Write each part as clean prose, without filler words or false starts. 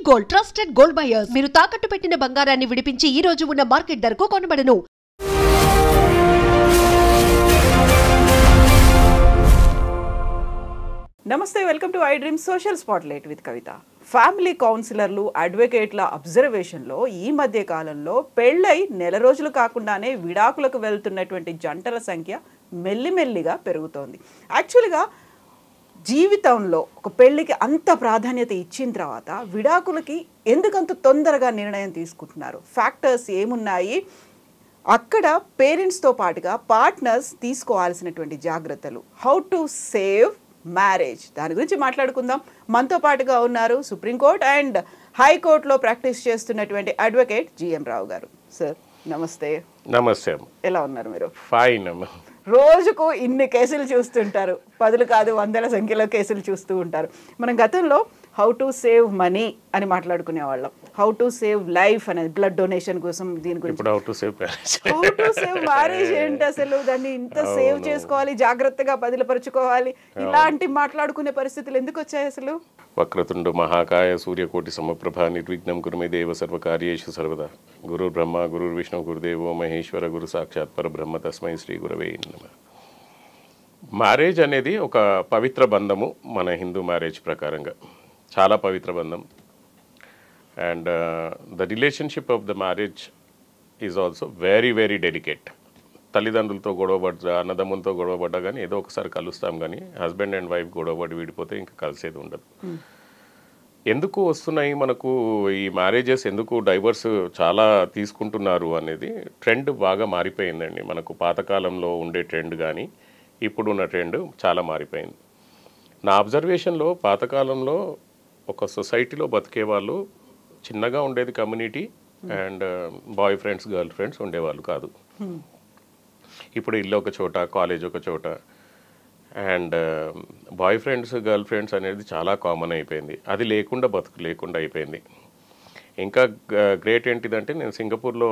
Gold trusted gold buyers. మీరు తాకట్టు పెట్టిన బంగారాన్ని విడిపించి ఈ రోజు ఉన్న మార్కెట్ ధరకు కొనబడను. నమస్తే, welcome to I dream social spotlight with Kavitha. Family కౌన్సిలర్లు, అడ్వకేట్ల అబ్జర్వేషన్లో ఈ మధ్య కాలంలో పెళ్ళై నెల రోజులు కాకుండానే విడాకులకు వెళ్తున్నటువంటి జంటల సంఖ్య మెల్లిమెల్లిగా పెరుగుతోంది. యాక్చువల్గా జీవితంలో ఒక పెళ్ళికి అంత ప్రాధాన్యత ఇచ్చిన తర్వాత విడాకులకి ఎందుకంత తొందరగా నిర్ణయం తీసుకుంటున్నారు? ఫ్యాక్టర్స్ ఏమున్నాయి? అక్కడ పేరెంట్స్తో పాటుగా పార్ట్నర్స్ తీసుకోవాల్సినటువంటి జాగ్రత్తలు, హౌ టు సేవ్ మ్యారేజ్, దాని గురించి మాట్లాడుకుందాం. మనతో పాటుగా ఉన్నారు సుప్రీంకోర్టు అండ్ హైకోర్టులో ప్రాక్టీస్ చేస్తున్నటువంటి అడ్వకేట్ జిఎం రావు గారు. సార్ నమస్తే. నమస్తే. ఎలా ఉన్నారు మీరు? ఫైన్. రోజుకు ఇన్ని కేసులు చూస్తుంటారు, పదులు కాదు వందల సంఖ్యలో కేసులు చూస్తూ ఉంటారు. మనం గతంలో హౌ టు సేవ్ మనీ అని మాట్లాడుకునే వాళ్ళం, హౌ టు సేవ్ లైఫ్ అనేది బ్లడ్ డొనేషన్ కోసం. దీని గురించి హౌ టు సేవ్ మ్యారేజ్ ఏంటి అసలు, దాన్ని ఇంత సేవ్ చేసుకోవాలి, జాగ్రత్తగా బదిలపరుచుకోవాలి, ఇలాంటి మాట్లాడుకునే పరిస్థితులు ఎందుకు వచ్చాయి అసలు? వక్రతుండు మహాకాయ సూర్యకోటి సమప్రభ నిర్విఘ్నం కురుమే దేవ సర్వకార్యేషు సర్వదా. గురు బ్రహ్మ గురు విష్ణు గురుదేవో మహేశ్వర గురు సాక్షాత్ పరబ్రహ్మ తస్మై శ్రీ గురవే నమః. మ్యారేజ్ అనేది ఒక పవిత్ర బంధము. మన హిందూ మ్యారేజ్ ప్రకారంగా చాలా పవిత్ర బంధం. And the relationship of the marriage is also very very delicate. తల్లిదండ్రులతో గొడవపడ్డా, అన్నదమ్ములతో గొడవపడ్డా కానీ ఏదో ఒకసారి కలుస్తాం, కానీ హస్బెండ్ అండ్ వైఫ్ గొడవపడి విడిపోతే ఇంకా కలిసేది ఉండదు. ఎందుకు వస్తున్నాయి మనకు ఈ మ్యారేజెస్, ఎందుకు డైవర్స్ చాలా తీసుకుంటున్నారు అనేది ట్రెండ్ బాగా మారిపోయిందండి. మనకు పాతకాలంలో ఉండే ట్రెండ్ కానీ ఇప్పుడున్న ట్రెండ్ చాలా మారిపోయింది. నా అబ్జర్వేషన్లో పాతకాలంలో ఒక సొసైటీలో బతికే వాళ్ళు చిన్నగా ఉండేది community, and boy friends girl friends ఉండేవాళ్ళు కాదు. ఇప్పుడు ఇల్లు ఒక చోట, కాలేజ్ ఒక చోట, and boy friends girl friends అనేది చాలా కామన్ అయిపోయింది. అది లేకుండా బతుకు లేకుండా అయిపోయింది. ఇంకా గ్రేట్ ఏంటిదంటే, నేను సింగపూర్లో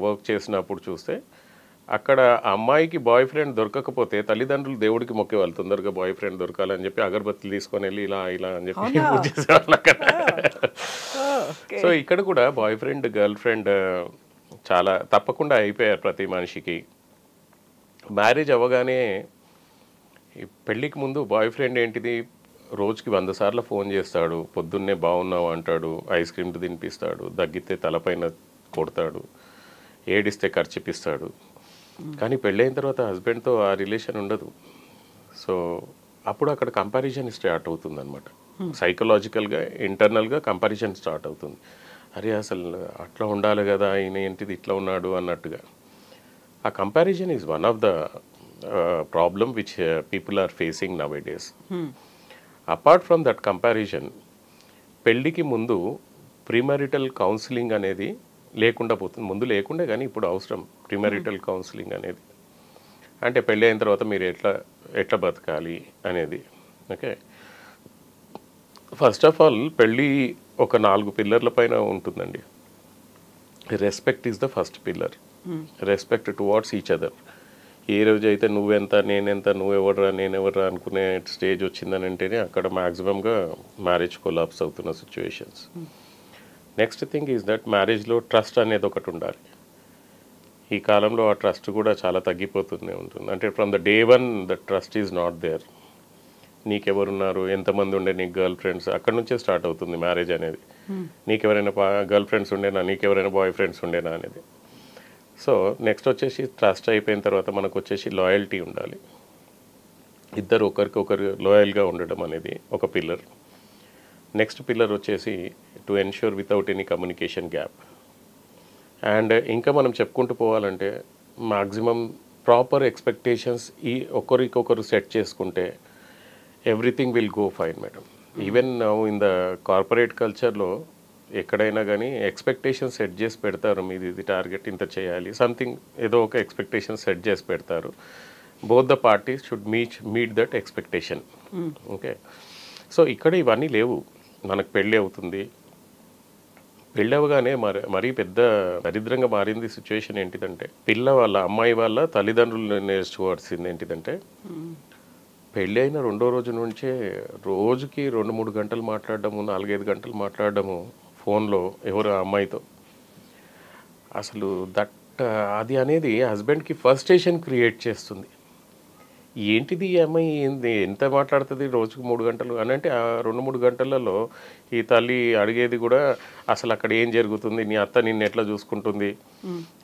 వర్క్ చేసినప్పుడు చూస్తే అక్కడ అమ్మాయికి బాయ్ ఫ్రెండ్ దొరకకపోతే తల్లిదండ్రులు దేవుడికి మొక్కేవాళ్ళు, తొందరగా బాయ్ ఫ్రెండ్ దొరకాలని చెప్పి అగరబత్తులు తీసుకొని వెళ్ళి ఇలా ఇలా అని చెప్పి పూజ చేసేవాళ్ళు అక్కడ. సో ఇక్కడ కూడా బాయ్ ఫ్రెండ్ గర్ల్ ఫ్రెండ్ చాలా తప్పకుండా అయిపోయారు ప్రతి మనిషికి. మ్యారేజ్ అవ్వగానే పెళ్ళికి ముందు బాయ్ ఫ్రెండ్ ఏంటిది, రోజుకి 100 సార్లు ఫోన్ చేస్తాడు, పొద్దున్నే బాగున్నావు అంటాడు, ఐస్ క్రీమ్ తినిపిస్తాడు, దగ్గితే తలపైన కొడతాడు, ఏడిస్తే ఖర్చిపిస్తాడు. కానీ పెళ్ళైన తర్వాత హస్బెండ్తో ఆ రిలేషన్ ఉండదు. సో అప్పుడు అక్కడ కంపారిజన్ స్టార్ట్ అవుతుంది అనమాట. సైకలాజికల్గా ఇంటర్నల్గా కంపారిజన్ స్టార్ట్ అవుతుంది. అరే అసలు అట్లా ఉండాలి కదా, ఈయన ఏంటిది ఇట్లా ఉన్నాడు అన్నట్టుగా. ఆ comparison is one of the problem which people are facing nowadays. Apart from that comparison, పెళ్ళికి ముందు ప్రీమరిటల్ కౌన్సిలింగ్ అనేది లేకుండా పోతుంది. ముందు లేకుండే కానీ ఇప్పుడు అవసరం ప్రీమరిటల్ కౌన్సిలింగ్ అనేది. అంటే పెళ్ళి అయిన తర్వాత మీరు ఎట్లా బతకాలి అనేది. ఓకే, ఫస్ట్ ఆఫ్ ఆల్ పెళ్ళి ఒక 4 పిల్లర్ల పైన ఉంటుందండి. Respect is the first pillar. Respect towards each other. ఏ రోజైతే నువ్వెంత నేనెంత, నువ్వెవర్రా నేనెవర్రా అనుకునే స్టేజ్ వచ్చిందని అంటేనే అక్కడ మ్యాక్సిమంగా మ్యారేజ్ కొలాప్స్ అవుతున్న situations. Next thing is that మ్యారేజ్లో ట్రస్ట్ అనేది ఒకటి ఉండాలి. ఈ కాలంలో ఆ ట్రస్ట్ కూడా చాలా తగ్గిపోతూనే ఉంటుంది. అంటే from the day one the trust is not there. నీకెవరున్నారు, ఎంతమంది ఉండే నీకు గర్ల్ ఫ్రెండ్స్, అక్కడ నుంచే స్టార్ట్ అవుతుంది మ్యారేజ్ అనేది. నీకెవరైనా గర్ల్ ఫ్రెండ్స్ ఉండేనా, నీకెవరైనా బాయ్ ఫ్రెండ్స్ ఉండేనా అనేది. సో నెక్స్ట్ వచ్చేసి ట్రస్ట్ అయిపోయిన తర్వాత మనకు వచ్చేసి లాయల్టీ ఉండాలి. ఇద్దరు ఒకరికొకరు లాయల్గా ఉండడం అనేది ఒక పిల్లర్. నెక్స్ట్ పిల్లర్ వచ్చేసి to ensure without any communication gap. And ఇంకా మనం చెప్పుకుంటూ పోవాలంటే మ్యాక్సిమం ప్రాపర్ ఎక్స్పెక్టేషన్స్ ఈ ఒకరికొకరు సెట్ చేసుకుంటే everything will go fine madam. Even in the corporate కల్చర్లో ఎక్కడైనా కానీ ఎక్స్పెక్టేషన్ సెట్ చేసి పెడతారు. మీది ఇది టార్గెట్ ఇంత చేయాలి, సంథింగ్ ఏదో ఒక ఎక్స్పెక్టేషన్ సెట్ చేసి పెడతారు. Both the parties should meet that expectation. Okay, so ఇక్కడ ఇవన్నీ లేవు. మనకు పెళ్ళి అవుతుంది, పెళ్ళి అవగానే మరీ పెద్ద దరిద్రంగా మారింది సిచ్యువేషన్. ఏంటిదంటే వాళ్ళ అమ్మాయి వాళ్ళ తల్లిదండ్రులు నేర్చుకోవాల్సింది ఏంటిదంటే, పెళ్ళి అయిన 2వ రోజు నుంచే రోజుకి 2-3 గంటలు మాట్లాడడము, 4-5 గంటలు మాట్లాడడము, ఫోన్లో ఎవరు ఆ అమ్మాయితో. అసలు అది అనేది హస్బెండ్కి ఫ్రస్ట్రేషన్ క్రియేట్ చేస్తుంది. ఏంటిది ఈ అమ్మాయి ఎంత మాట్లాడుతుంది రోజుకు 3 గంటలు అని. అంటే ఆ 2-3 గంటలలో ఈ తల్లి అడిగేది కూడా అసలు అక్కడ ఏం జరుగుతుంది, నీ అత్త నిన్ను ఎట్లా చూసుకుంటుంది,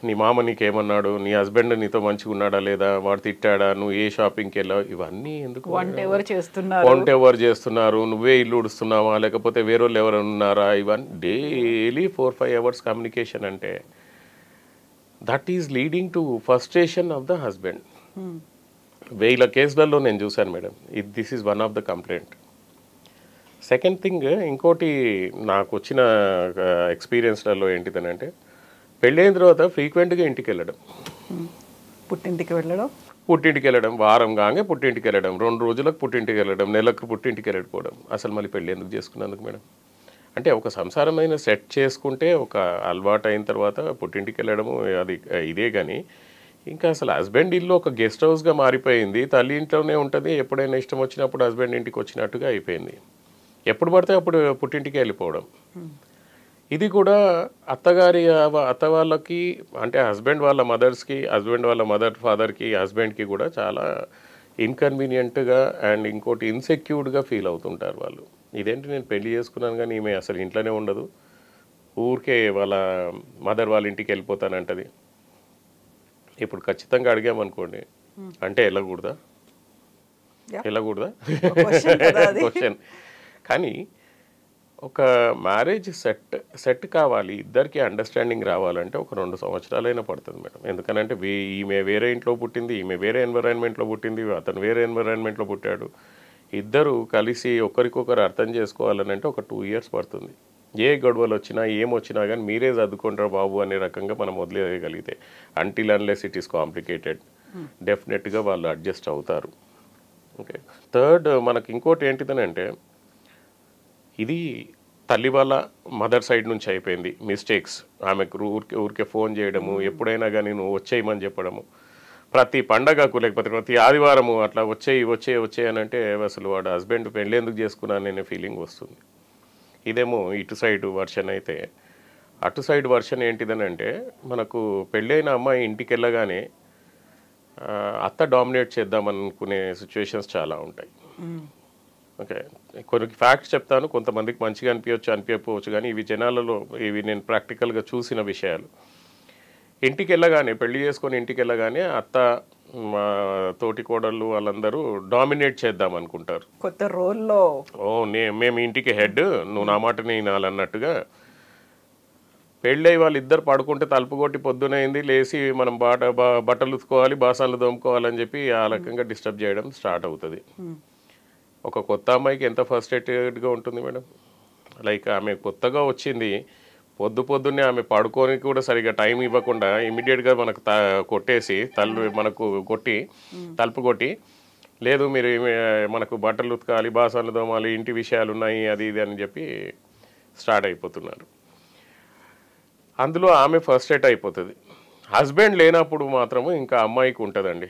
నీ మామ నీకేమన్నాడు, నీ హస్బెండ్ నీతో మంచిగా ఉన్నాడా లేదా, వాడు తిట్టాడా, నువ్వు ఏ షాపింగ్కి వెళ్ళావు, ఇవన్నీ ఎందుకు, వంట ఎవరు చేస్తున్నారు, నువ్వే ఇల్లు ఉడుస్తున్నావా లేకపోతే వేరే వాళ్ళు ఎవరైనా ఉన్నారా, ఇవన్నీ డైలీ 4-5 అవర్స్ కమ్యూనికేషన్. అంటే that is leading to frustration of the husband. 1000 కేసులలో నేను చూశాను madam. This is one of the complaint. Second thing, ఇంకోటి నాకు వచ్చిన ఎక్స్పీరియన్స్లలో ఏంటిదనంటే, పెళ్ళైన తర్వాత ఫ్రీక్వెంట్గా ఇంటికి వెళ్ళడం, పుట్టింటికి వెళ్ళడం, వారం కాగా పుట్టింటికి వెళ్ళడం, 2 రోజులకు పుట్టింటికి వెళ్ళడం, నెలకు పుట్టింటికి వెళ్ళకపోవడం. అసలు మళ్ళీ పెళ్ళి ఎందుకు చేసుకున్నందుకు మేడం? అంటే ఒక సంసారమైన సెట్ చేసుకుంటే ఒక అలవాటు అయిన తర్వాత పుట్టింటికి వెళ్ళడము అది ఇదే. కానీ ఇంకా అసలు హస్బెండ్ ఇల్లు ఒక గెస్ట్ హౌస్గా మారిపోయింది. తల్లి ఇంట్లోనే ఉంటుంది, ఎప్పుడైనా ఇష్టం వచ్చినప్పుడు హస్బెండ్ ఇంటికి వచ్చినట్టుగా అయిపోయింది. ఎప్పుడు పడితే అప్పుడు పుట్టింటికి వెళ్ళిపోవడం. ఇది కూడా అత్త వాళ్ళకి, అంటే హస్బెండ్ వాళ్ళ మదర్స్కి, హస్బెండ్ వాళ్ళ ఫాదర్కి, హస్బెండ్కి కూడా చాలా ఇన్కన్వీనియంట్గా అండ్ ఇంకోటి ఇన్సెక్యూర్డ్గా ఫీల్ అవుతుంటారు వాళ్ళు. ఇదేంటి నేను పెళ్లి చేసుకున్నాను కానీ ఈమె అసలు ఇంట్లోనే ఉండదు, ఊరికే వాళ్ళ మదర్ వాళ్ళ ఇంటికి వెళ్ళిపోతానంటది. ఇప్పుడు ఖచ్చితంగా అడిగామనుకోండి, అంటే వెళ్ళకూడదా క్వశ్చన్. కానీ ఒక మ్యారేజ్ సెట్ కావాలి, ఇద్దరికి అండర్స్టాండింగ్ రావాలంటే ఒక 2 సంవత్సరాలైనా పడుతుంది మేడం. ఎందుకనంటే ఈమె వేరే ఇంట్లో పుట్టింది, ఈమె వేరే ఎన్విరాన్మెంట్లో పుట్టింది, అతను వేరే ఎన్విరాన్మెంట్లో పుట్టాడు. ఇద్దరు కలిసి ఒకరికొకరు అర్థం చేసుకోవాలని అంటే ఒక 2 years పడుతుంది. ఏ గొడవలు వచ్చినా ఏమొచ్చినా కానీ మీరే చదువుకుంటారు బాబు అనే రకంగా మనం వదిలేయగలిగితే, until unless it is complicated, డెఫినెట్గా వాళ్ళు అడ్జస్ట్ అవుతారు. ఓకే. థర్డ్, మనకి ఇంకోటి ఏంటిదనంటే, ఇది తల్లి వాళ్ళ మదర్ సైడ్ నుంచి అయిపోయింది మిస్టేక్స్. ఆమెకు ఊరికే ఫోన్ చేయడము, ఎప్పుడైనా కానీ నువ్వు వచ్చేయమని చెప్పడము, ప్రతి పండగకు లేకపోతే ప్రతి ఆదివారము అట్లా వచ్చేయి అని అంటే అసలు వాడు హస్బెండ్ పెళ్ళి ఎందుకు చేసుకున్నాననే ఫీలింగ్ వస్తుంది. ఇదేమో ఇటు సైడ్ వర్షన్ అయితే, అటు సైడ్ వర్షన్ ఏంటిదని అంటే, మనకు పెళ్ళైన అమ్మాయి ఇంటికి వెళ్ళగానే అత్త డామినేట్ చేద్దామనుకునే సిచ్యువేషన్స్ చాలా ఉంటాయి. ఓకే, కొన్ని ఫ్యాక్ట్స్ చెప్తాను, కొంతమందికి మంచిగా అనిపించకపోవచ్చు, కానీ ఇవి జనాలలో, ఇవి నేను ప్రాక్టికల్గా చూసిన విషయాలు. ఇంటికి వెళ్ళగానే, పెళ్లి చేసుకొని ఇంటికి వెళ్ళగానే అత్త, మా తోటి కోడళ్ళు వాళ్ళందరూ డామినేట్ చేద్దాం అనుకుంటారు. కొత్త రోల్లో మేము ఇంటికి హెడ్, నువ్వు నా మాట నేనాలన్నట్టుగా. పెళ్ళయి వాళ్ళిద్దరు పడుకుంటే తలుపు కొట్టి పొద్దునైంది లేచి మనం బట్టలు ఉతుకోవాలి, బాసాలు తోముకోవాలని చెప్పి ఆ రకంగా డిస్టర్బ్ చేయడం స్టార్ట్ అవుతుంది. ఒక కొత్త అమ్మాయికి ఎంత ఫ్రస్ట్రేటెడ్గా ఉంటుంది మేడం. లైక్ ఆమె కొత్తగా వచ్చింది, పొద్దున్నే ఆమె పడుకోనికి కూడా సరిగ్గా టైం ఇవ్వకుండా ఇమీడియట్గా మనకు కొట్టేసి మనకు తలుపు కొట్టి, లేదు మీరు మనకు బట్టలు ఉతకాలి, బాసాలు తోమాలి, ఇంటి విషయాలు ఉన్నాయి, అది ఇది అని చెప్పి స్టార్ట్ అయిపోతున్నారు. అందులో ఆమె ఫ్రస్ట్రేట్ అయిపోతుంది. హస్బెండ్ లేనప్పుడు మాత్రము ఇంకా అమ్మాయికి ఉంటుందండి.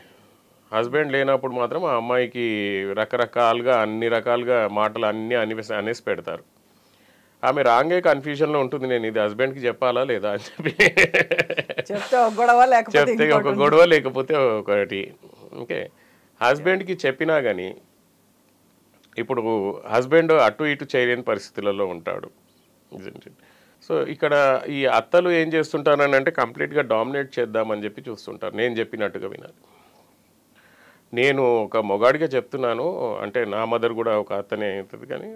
హస్బెండ్ లేనప్పుడు మాత్రం ఆ అమ్మాయికి రకరకాలుగా అన్ని రకాలుగా మాటలు అన్నీ అనేసి పెడతారు. ఆమె రాంగే కన్ఫ్యూజన్లో ఉంటుంది, నేను ఇది హస్బెండ్కి చెప్పాలా లేదా అని చెప్పి. చెప్తే ఒక గొడవ లేకపోతే ఒకటి. ఓకే, హస్బెండ్కి చెప్పినా కానీ ఇప్పుడు హస్బెండ్ అటు ఇటు చేయలేని పరిస్థితులలో ఉంటాడు. సో ఇక్కడ ఈ అత్తలు ఏం చేస్తుంటారని అంటే కంప్లీట్గా డామినేట్ చేద్దామని చెప్పి చూస్తుంటారు. నేను చెప్పినట్టుగా వినాలి. నేను ఒక మొగాడిగా చెప్తున్నాను, అంటే నా మదర్ కూడా ఒక అత్తనే అవుతుంది. కానీ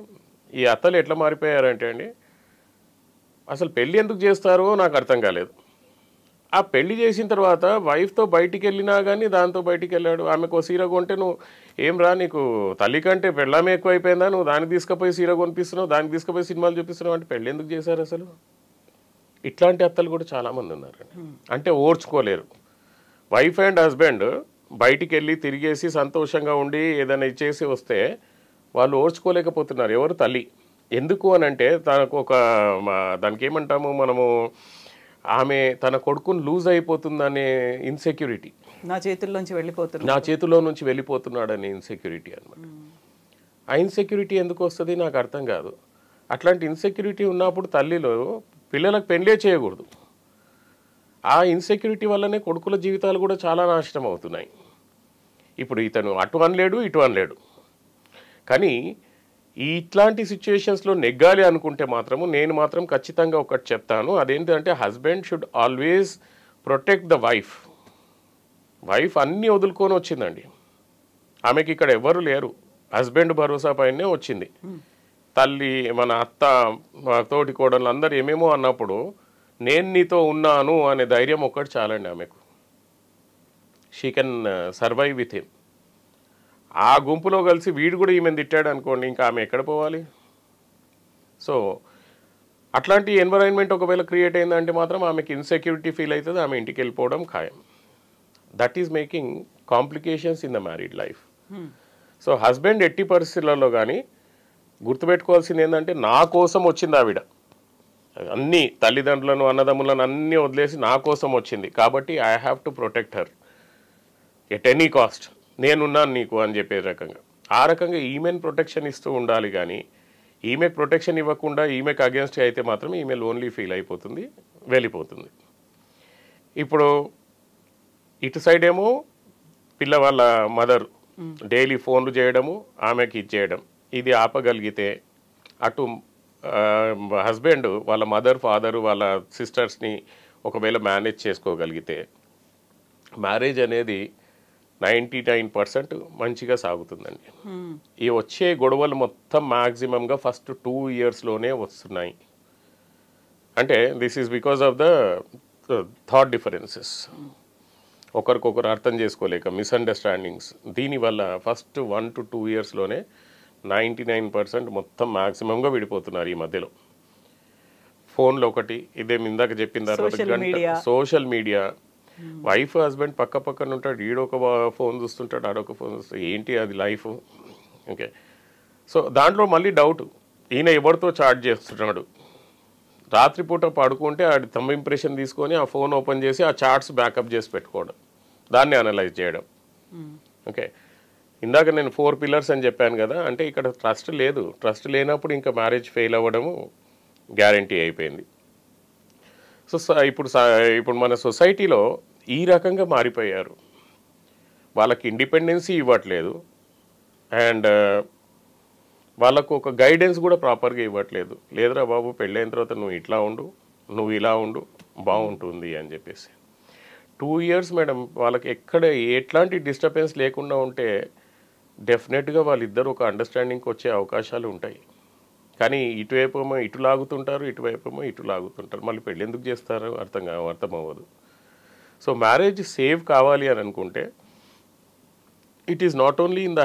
ఈ అత్తలు ఎట్లా మారిపోయారంటే అండి, అసలు పెళ్ళి ఎందుకు చేస్తారో నాకు అర్థం కాలేదు. ఆ పెళ్లి చేసిన తర్వాత వైఫ్తో బయటికి వెళ్ళినా కానీ దాంతో బయటికి వెళ్ళాడు. ఆమెకు సీర కొంటే నువ్వు ఏం రా, నీకు తల్లి కంటే పెళ్ళామే ఎక్కువ అయిపోయిందా, నువ్వు దానికి తీసుకుపోయి సీర కొనిపిస్తున్నావు, దానికి తీసుకుపోయి సినిమాలు చూపిస్తున్నావు అంటే పెళ్ళి ఎందుకు చేశారు అసలు? ఇట్లాంటి అత్తలు కూడా చాలామంది ఉన్నారండి. అంటే ఓర్చుకోలేరు. వైఫ్ అండ్ హస్బెండ్ బయటికి వెళ్ళి తిరిగేసి సంతోషంగా ఉండి ఏదైనా ఇచ్చేసి వస్తే వాళ్ళు ఓర్చుకోలేకపోతున్నారు. ఎవరు? తల్లి. ఎందుకు అని అంటే తనకు దానికి ఏమంటాము మనము, ఆమె తన కొడుకుని లూజ్ అయిపోతుందనే ఇన్సెక్యూరిటీ, నా చేతుల్లో నుంచి వెళ్ళిపోతున్నాడనే ఇన్సెక్యూరిటీ అనమాట. ఆ ఇన్సెక్యూరిటీ ఎందుకు వస్తుంది నాకు అర్థం కాదు. అట్లాంటి ఇన్సెక్యూరిటీ ఉన్నప్పుడు తల్లిలో పిల్లలకు పెళ్ళే చేయకూడదు. ఆ ఇన్సెక్యూరిటీ వల్లనే కొడుకుల జీవితాలు కూడా చాలా నాశనం అవుతున్నాయి. ఇప్పుడు ఇతను అటు అనలేడు, ఇటు అనలేడు. కానీ ఇట్లాంటి సిచ్యుయేషన్స్లో నెగ్గాలి అనుకుంటే మాత్రము నేను మాత్రం ఖచ్చితంగా ఒకటి చెప్తాను. అదేంటంటే husband should always protect the wife. Wife అన్నీ వదులుకొని వచ్చిందండి. ఆమెకి ఇక్కడ ఎవరు లేరు, హస్బెండ్ భరోసా పైనే వచ్చింది. తల్లి, మన అత్త, మా తోటి కోడళ్ళు అందరు ఏమేమో అన్నప్పుడు నేను నీతో ఉన్నాను అనే ధైర్యం ఒక్కటి చాలండి ఆమెకు. She can survive with him. ఆ గుంపులో కలిసి వీడు కూడా ఈమెను తిట్టాడు అనుకోండి, ఇంకా ఆమె ఎక్కడ పోవాలి? సో అట్లాంటి ఎన్విరాన్మెంట్ ఒకవేళ క్రియేట్ అయిందంటే మాత్రం ఆమెకి ఇన్సెక్యూరిటీ ఫీల్ అవుతుంది, ఆమె ఇంటికి వెళ్ళిపోవడం ఖాయం. That is making complications in the married life. So husband ఎట్టి పరిస్థితులలో కానీ గుర్తుపెట్టుకోవాల్సింది ఏంటంటే నా కోసం వచ్చింది ఆవిడ. అన్నీ తల్లిదండ్రులను అన్నదమ్ములను అన్నీ వదిలేసి నా కోసం వచ్చింది కాబట్టి I have to protect her at any cost. నేనున్నాను నీకు అని చెప్పే రకంగా, ఆ రకంగా ఈమెను ప్రొటెక్షన్ ఇస్తూ ఉండాలి. కానీ ఈమెకు ప్రొటెక్షన్ ఇవ్వకుండా ఈమెకు అగేన్స్ట్ అయితే మాత్రం ఈమె లోన్లీ ఫీల్ అయిపోతుంది, వెళ్ళిపోతుంది. ఇప్పుడు ఇటు సైడ్ ఏమో పిల్ల వాళ్ళ మదర్ డైలీ ఫోన్లు చేయడము, ఆమెకి ఇచ్చేయడం, ఇది ఆపగలిగితే అటు హస్బెండ్ వాళ్ళ మదర్, ఫాదరు, వాళ్ళ సిస్టర్స్ని ఒకవేళ మేనేజ్ చేసుకోగలిగితే మ్యారేజ్ అనేది 99% మంచిగా సాగుతుందండి. ఈ వచ్చే గొడవలు మొత్తం మ్యాక్సిమంగా ఫస్ట్ 2 yearsలోనే వస్తున్నాయి. అంటే this is because of the thought differences, ఒకరికొకరు అర్థం చేసుకోలేక మిస్అండర్స్టాండింగ్స్. దీనివల్ల ఫస్ట్ 1 to 2 yearsలోనే 99% మొత్తం మ్యాక్సిమంగా విడిపోతున్నారు. ఈ మధ్యలో ఫోన్లో ఒకటి, ఇదే ఇందాక చెప్పిన తర్వాత సోషల్ మీడియా, వైఫ్ హస్బెండ్ పక్క పక్కన ఉంటాడు, ఈడొక ఫోన్ చూస్తుంటాడు, ఆడొక ఫోన్ చూస్తాడు, ఏంటి అది లైఫ్? ఓకే, సో దాంట్లో మళ్ళీ డౌట్, ఈయన ఎవరితో చాట్ చేస్తున్నాడు. రాత్రిపూట పడుకుంటే ఆడి తమ ఇంప్రెషన్ తీసుకొని ఆ ఫోన్ ఓపెన్ చేసి ఆ చాట్స్ బ్యాకప్ చేసి పెట్టుకోవడం, దాన్ని అనలైజ్ చేయడం. ఓకే, ఇందాక నేను 4 pillars అని చెప్పాను కదా, అంటే ఇక్కడ ట్రస్ట్ లేదు. ట్రస్ట్ లేనప్పుడు ఇంకా మ్యారేజ్ ఫెయిల్ అవ్వడము గ్యారంటీ అయిపోయింది. సో ఇప్పుడు మన సొసైటీలో ఈ రకంగా మారిపోయారు. వాళ్ళకి ఇండిపెండెన్సీ ఇవ్వట్లేదు, అండ్ వాళ్ళకు ఒక గైడెన్స్ కూడా ప్రాపర్గా ఇవ్వట్లేదు. లేదురా బాబు, పెళ్ళైన తర్వాత నువ్వు ఇట్లా ఉండు, నువ్వు ఇలా ఉండు, బాగుంటుంది అని చెప్పేసి. 2 years మేడం, వాళ్ళకి ఎక్కడ ఎట్లాంటి డిస్టర్బెన్స్ లేకుండా ఉంటే డెఫినెట్గా వాళ్ళిద్దరు ఒక అండర్స్టాండింగ్కి వచ్చే అవకాశాలు ఉంటాయి. కానీ ఇటువైపు ఏమో ఇటు లాగుతుంటారు, ఇటువైపు ఏమో ఇటు లాగుతుంటారు. మళ్ళీ పెళ్ళి ఎందుకు చేస్తారు అర్థం అవ్వదు. సో మ్యారేజ్ సేవ్ కావాలి అని అనుకుంటే it is not only in the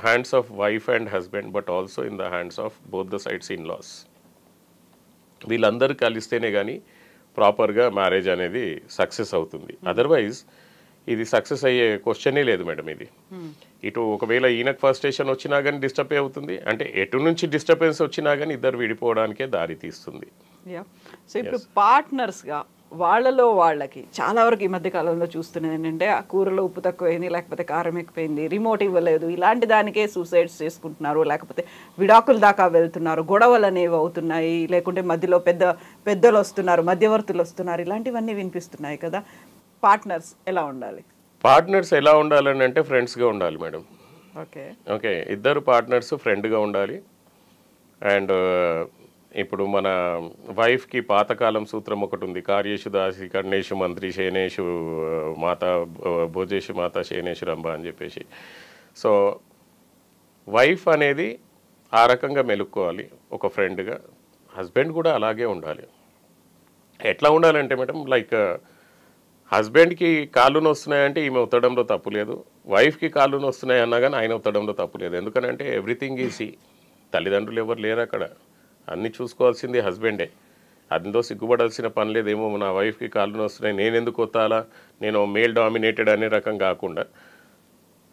hands of wife and husband, but also in the hands of both the sides in laws. వీళ్ళందరూ కలిస్తేనే కానీ ప్రాపర్గా మ్యారేజ్ అనేది సక్సెస్ అవుతుంది. అదర్వైజ్ ఇది సక్సెస్ అయ్యే క్వశ్చనే లేదు మేడం. ఇది ఇటు ఒకవేళ ఈయనకు ఫస్ట్రేషన్ వచ్చినా కానీ డిస్టర్బ్ అవుతుంది, అంటే ఎటు నుంచి డిస్టర్బెన్స్ వచ్చినా కానీ ఇద్దరు విడిపోవడానికే దారి తీస్తుంది. సో ఇప్పుడు పార్ట్నర్స్గా వాళ్ళలో వాళ్ళకి చాలా వరకు ఈ మధ్య కాలంలో చూస్తున్నది ఏంటంటే, ఆ కూరలో ఉప్పు తక్కువైంది, లేకపోతే కారం ఎక్కువైంది, రిమోట్ ఇవ్వలేదు, ఇలాంటి దానికే సూసైడ్స్ చేసుకుంటున్నారు, లేకపోతే విడాకుల దాకా వెళ్తున్నారు, గొడవలు అనేవి అవుతున్నాయి, లేకుంటే మధ్యలో పెద్దలు వస్తున్నారు, మధ్యవర్తులు వస్తున్నారు, ఇలాంటివన్నీ వినిపిస్తున్నాయి కదా. పార్ట్నర్స్ ఎలా ఉండాలి? పార్ట్నర్స్ ఎలా ఉండాలని అంటే ఫ్రెండ్స్గా ఉండాలి మేడం. ఓకే, ఇద్దరు పార్ట్నర్స్ ఫ్రెండ్గా ఉండాలి. అండ్ ఇప్పుడు మన వైఫ్కి పాతకాలం సూత్రం ఒకటి ఉంది, కార్యేషు దాసి కర్ణేషు మంత్రి శేనేషు మాత భోజేషు మాత శేనేషు రంభ అని చెప్పేసి. సో వైఫ్ అనేది ఆ రకంగా మెలుక్కోవాలి ఒక ఫ్రెండ్గా. హస్బెండ్ కూడా అలాగే ఉండాలి. ఎట్లా ఉండాలంటే మేడం, లైక్ హస్బెండ్కి కాళ్ళు నొస్తున్నాయంటే ఈమె ఉత్తడంలో తప్పు లేదు, వైఫ్కి కాళ్ళు నొస్తున్నాయి అన్నా కానీ ఆయన ఉత్తడంలో తప్పు లేదు. ఎందుకనంటే ఎవ్రీథింగ్ ఈజీ. తల్లిదండ్రులు ఎవరు లేరు అక్కడ, అన్నీ చూసుకోవాల్సింది హస్బెండే. అందులో సిగ్గుపడాల్సిన పని లేదేమో, నా వైఫ్కి కాళ్ళు నొస్తున్నాయి నేను ఎందుకు కొత్తాలా, నేను మేల్ డామినేటెడ్ అనే రకం కాకుండా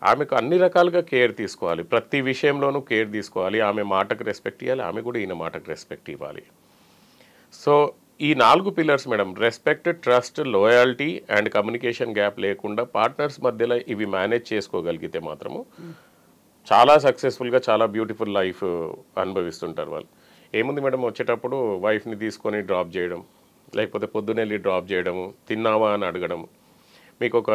ఆమెకు అన్ని రకాలుగా కేర్ తీసుకోవాలి. ప్రతి విషయంలోనూ కేర్ తీసుకోవాలి. ఆమె మాటకు రెస్పెక్ట్ ఇవ్వాలి, ఆమె కూడా ఈయన మాటకు రెస్పెక్ట్ ఇవ్వాలి. సో ఈ 4 pillars madam, respect, trust, loyalty and communication gap లేకుండా పార్ట్నర్స్ మధ్యలో ఇవి మేనేజ్ చేసుకోగలిగితే మాత్రము చాలా సక్సెస్ఫుల్గా చాలా బ్యూటిఫుల్ లైఫ్ అనుభవిస్తుంటారు వాళ్ళు. ఏముంది మేడం, వచ్చేటప్పుడు వైఫ్ని తీసుకొని డ్రాప్ చేయడం, లేకపోతే పొద్దున్న వెళ్ళి డ్రాప్ చేయడము, తిన్నావా అని అడగడం. మీకు ఒక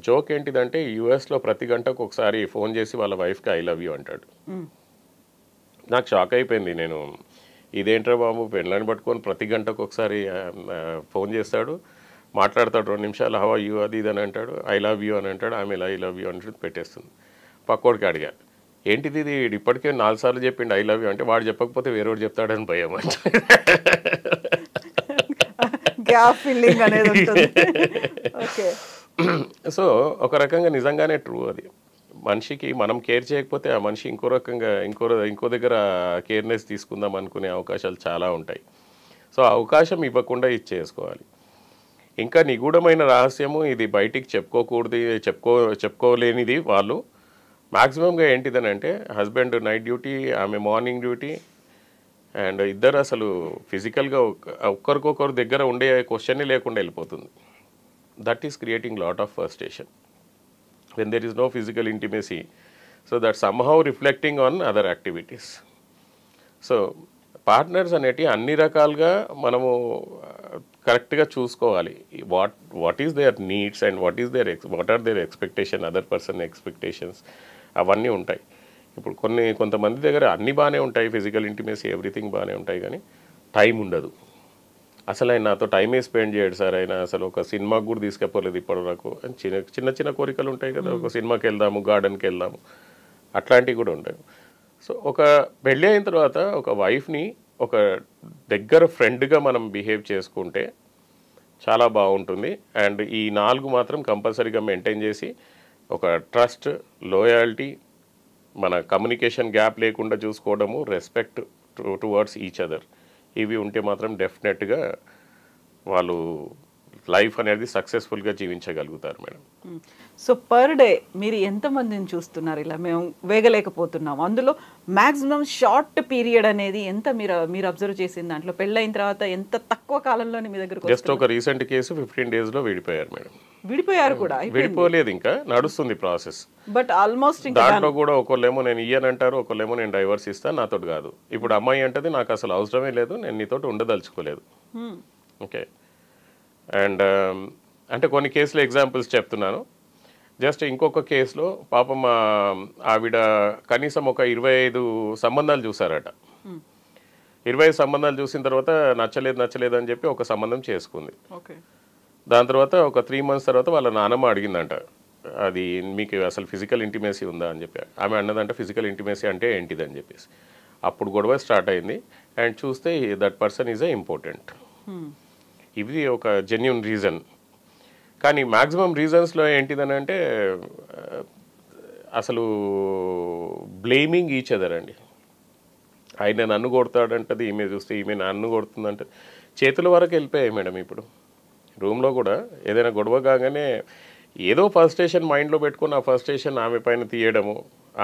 జోక్ ఏంటిదంటే, యూఎస్లో ప్రతి గంటకు ఒకసారి ఫోన్ చేసి వాళ్ళ వైఫ్కి ఐ లవ్ యూ అంటాడు. నాకు షాక్ అయిపోయింది. నేను ఇదేంట్రా బాబు, పెళ్ళని పట్టుకొని ప్రతి గంటకు ఒకసారి ఫోన్ చేస్తాడు, మాట్లాడతాడు 2 నిమిషాలు, హౌ ఆర్ యూ అది ఇది అని అంటాడు, ఐ లవ్ యూ అని అంటాడు, ఆమె ఐ లవ్ యూ అని పెట్టేస్తుంది. పక్కోడికి అడిగా, ఏంటిది ఇది ఇప్పటికే 4 సార్లు చెప్పిండు ఐ లవ్ యూ అంటే, వాడు చెప్పకపోతే వేరేవాడు చెప్తాడని భయం అంటే. గ్యాప్ ఫిల్లింగ్ అనేది ఉంటుంది. ఓకే. సో ఒక రకంగా నిజంగానే ట్రూ అది. మనిషికి మనం కేర్ చేయకపోతే ఆ మనిషి ఇంకో రకంగా ఇంకో దగ్గర కేర్నెస్ తీసుకుందాం అనుకునే అవకాశాలు చాలా ఉంటాయి. సో అవకాశం ఇవ్వకుండా ఇచ్చేసుకోవాలి. ఇంకా నిగూఢమైన రహస్యము ఇది, బయటికి చెప్పుకోకూడదు, చెప్పుకోలేనిది వాళ్ళు మ్యాక్సిమంగా ఏంటిదని అంటే, హస్బెండ్ నైట్ డ్యూటీ, ఆమె మార్నింగ్ డ్యూటీ, అండ్ ఇద్దరు అసలు ఫిజికల్గా ఒక్కరికొకరు దగ్గర ఉండే క్వశ్చనే లేకుండా వెళ్ళిపోతుంది. That is creating lot of frustration when there is no physical intimacy, so that somehow reflecting on other activities. So partners అనేటి అన్ని రకాలుగా మనము కరెక్ట్గా చూసుకోవాలి. What is their needs and what are their expectation, other person expectations, అవన్నీ ఉంటాయి. ఇప్పుడు కొంతమంది దగ్గర అన్నీ బాగానే ఉంటాయి, ఫిజికల్ ఇంటిమేసీ ఎవ్రీథింగ్ బాగానే ఉంటాయి, కానీ టైం ఉండదు. అసలు ఆయన నాతో టైమే స్పెండ్ చేయడు సార్, ఆయన అసలు ఒక సినిమాకి కూడా తీసుకెళ్ళలేదు ఇప్పటి వరకు. చిన్న కోరికలు ఉంటాయి కదా, ఒక సినిమాకి వెళ్దాము, గార్డెన్కి వెళ్దాము, అట్లాంటివి కూడా ఉంటాయి. సో ఒక పెళ్ళి అయిన తర్వాత ఒక వైఫ్ని ఒక దగ్గర ఫ్రెండ్గా మనం బిహేవ్ చేసుకుంటే చాలా బాగుంటుంది. అండ్ ఈ 4 మాత్రం కంపల్సరీగా మెయింటైన్ చేసి, ఒక ట్రస్ట్, లోయాలిటీ, మన కమ్యూనికేషన్ గ్యాప్ లేకుండా చూసుకోవడము, రెస్పెక్ట్ టువర్డ్స్ ఈచ్ అదర్, ఇవి ఉంటే మాత్రం డెఫినెట్గా వాళ్ళు లైఫ్ అనేది సక్సెస్ఫుల్గా జీవించగలుగుతారు మేడం. సో పర్ డే మీరు ఎంతమందిని చూస్తున్నారు? ఇలా మేము వేగలేకపోతున్నాం, అందులో మ్యాక్సిమం షార్ట్ పీరియడ్ అనేది ఎంత మీరు అబ్జర్వ్ చేసిన దాంట్లో, పెళ్ళైన తర్వాత ఎంత తక్కువ కాలంలోనే మీ దగ్గర? జస్ట్ ఒక రీసెంట్ కేసు 15 daysలో విడిపోయారు మేడం. విడిపోయారు కూడా? విడిపోలేదు, ఇంకా నడుస్తుంది ప్రాసెస్. బట్ ఆల్మోస్ట్ దాంట్లో కూడా ఒకళ్ళేమో నేను ఇయ్యనంటారు, ఒకళ్ళేమో నేను డైవర్స్ ఇస్తాను, నాతోటి కాదు. ఇప్పుడు అమ్మాయి అంటది నాకు అసలు అవసరమే లేదు, నేను నీతోటి ఉండదలుచుకోలేదు. ఓకే. అండ్ అంటే కొన్ని కేసులు ఎగ్జాంపుల్స్ చెప్తున్నాను. జస్ట్ ఇంకొక కేసులో పాపం ఆవిడ కనీసం ఒక 25 సంబంధాలు చూసారట. 25 సంబంధాలు చూసిన తర్వాత నచ్చలేదు అని చెప్పి ఒక సంబంధం చేసుకుంది. దాని తర్వాత ఒక 3 months తర్వాత వాళ్ళ నాన్నమ్మ అడిగిందంట, అది మీకు అసలు ఫిజికల్ ఇంటిమేసీ ఉందా అని చెప్పి. ఆమె అన్నదంట ఫిజికల్ ఇంటిమేసీ అంటే ఏంటిది అని చెప్పేసి. అప్పుడు గొడవ స్టార్ట్ అయింది. అండ్ చూస్తే దట్ పర్సన్ ఈజ్ ఇంపార్టెంట్. ఇది ఒక జెన్యూన్ రీజన్. కానీ మ్యాక్సిమం రీజన్స్లో ఏంటిదని అంటే అసలు బ్లేమింగ్ ఈచ్ అదర్ అండి. ఆయన నన్ను కొడతాడంటది, ఈమె చూస్తే ఈమె నన్ను కొడుతుందంటే, చేతుల వరకు వెళ్ళిపోయాయి మేడం. ఇప్పుడు రూమ్లో కూడా ఏదైనా గొడవ కాగానే ఏదో ఫ్రస్ట్రేషన్ మైండ్లో పెట్టుకుని ఆ ఫ్రస్ట్రేషన్ ఆమె పైన తీయడము,